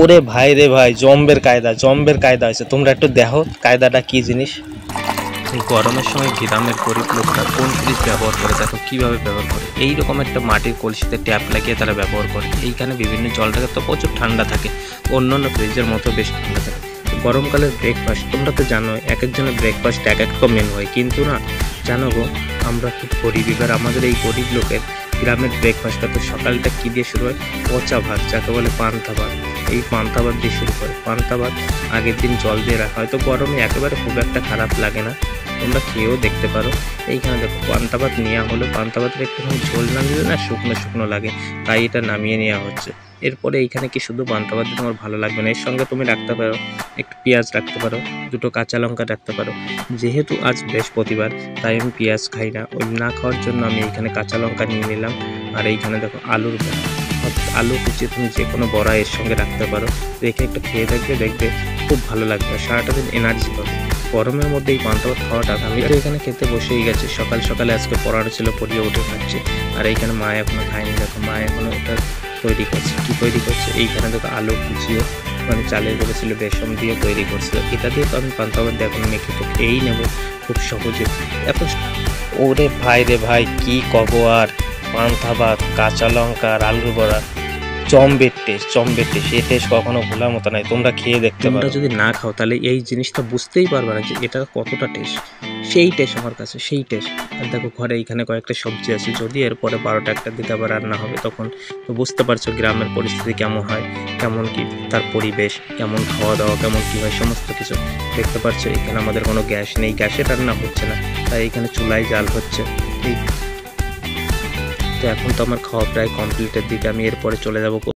ওরে ভাই রে ভাই, জম্বের কায়দা হয়েছে। তোমরা একটু দেখো কায়দাটা কি জিনিস। গরমের সময় গ্রামের গরিব লোকরা কোন ফ্রিজ ব্যবহার করে, দেখো কিভাবে ব্যবহার করে। এইরকম একটা মাটির কলসিতে ট্যাপ লাগিয়ে তারা ব্যবহার করে। এইখানে বিভিন্ন জলটাকে তো প্রচুর ঠান্ডা থাকে, অন্য অন্য ফ্রিজের মতো বেশ ঠান্ডা থাকে। গরমকালের ব্রেকফাস্ট তোমরা তো জানো, এক একজনের ব্রেকফাস্ট এক এক মেনু হয়, কিন্তু না জানো গো, আমরা খুব গরিব। এবার আমাদের এই গরিব লোকের গ্রামের ব্রেকফাস্টটা তো সকালটা কী দিয়ে শুরু হয়? পচা ভাত, যাকে বলে পান্তা ভাত। এই পান্তা ভাত দিয়ে শুরু করে। পান্তা ভাত আগের দিন জল দিয়ে রাখা হয়, তো গরমে একেবারে খুব একটা খারাপ লাগে না, তোমরা খেয়েও দেখতে পারো। এইখানে দেখো পান্তা ভাত নেওয়া হলো, পান্তা ভাতের একটুখানি ঝোল না দিলে না শুকনো শুকনো লাগে, তাই এটা নামিয়ে নেওয়া হচ্ছে। এরপরে এইখানে কি শুধু পান্তা ভাত তোমার ভালো লাগবে না, এর সঙ্গে তুমি রাখতে পারো একটু পেঁয়াজ রাখতে পারো, দুটো কাঁচা লঙ্কা রাখতে পারো। যেহেতু আজ বৃহস্পতিবার তাই আমি পেঁয়াজ খাই না, ওই না খাওয়ার জন্য আমি এইখানে কাঁচা লঙ্কা নিয়ে নিলাম। আর এইখানে দেখো আলুর বড়া, আলু কুচিয়ে তুমি যে কোনো বড়া এর সঙ্গে রাখতে পারো। রেখে একটু খেয়ে দেখবে খুব ভালো লাগবে, সারাটা দিন এনার্জি পাবে। গরমের মধ্যে এই পান্তা ভাত খাওয়াটা, আমি তো এখানে খেতে বসেই গেছি। সকাল সকালে আজকে পড়ানো ছিল, পড়িয়ে উঠে খাচ্ছি। আর এইখানে মা এখনো খায়নি, দেখো মা এখনো এটা তৈরি করছে। কি তৈরি করছে? এইখানে দেখো আলু কুচিয়ে মানে চালের বলেছিল বেসন দিয়ে তৈরি করছিল, এটা দিয়ে তো আমি পান্তা ভাত দিয়ে এখন মেখে তো খেয়েই নেবো খুব সহজে। এখন ওরে ভাই রে ভাই, কি কব আর, পান্তা ভাত, কাঁচা লঙ্কা আর আলুর বড়া, জম্বের টেস্ট। এই টেস্ট কখনো ভোলার মতো নাই, তোমরা খেয়ে দেখতে পারো। তোমরা যদি না খাও তাহলে এই জিনিসটা বুঝতেই পারবে না যে এটা কতটা টেস্ট। সেই টেস্ট আমার কাছে, সেই টেস্ট। আর দেখো ঘরে এইখানে কয়েকটা সবজি আছে, যদি এরপরে 12টা 1টার দিকে আবার রান্না হবে, তখন তো বুঝতে পারছো গ্রামের পরিস্থিতি কেমন হয়, কেমন কি তার পরিবেশ, কেমন খাওয়া দাওয়া, কেমন কী হয়, সমস্ত কিছু দেখতে পারছো। এখানে আমাদের কোনো গ্যাস নেই, গ্যাসে রান্না হচ্ছে না, তাই এখানে চুলায় জাল হচ্ছে। এই তো এখন তো আমার খাওয়া প্রায় কমপ্লিটের দিকে, আমি এরপরে চলে যাব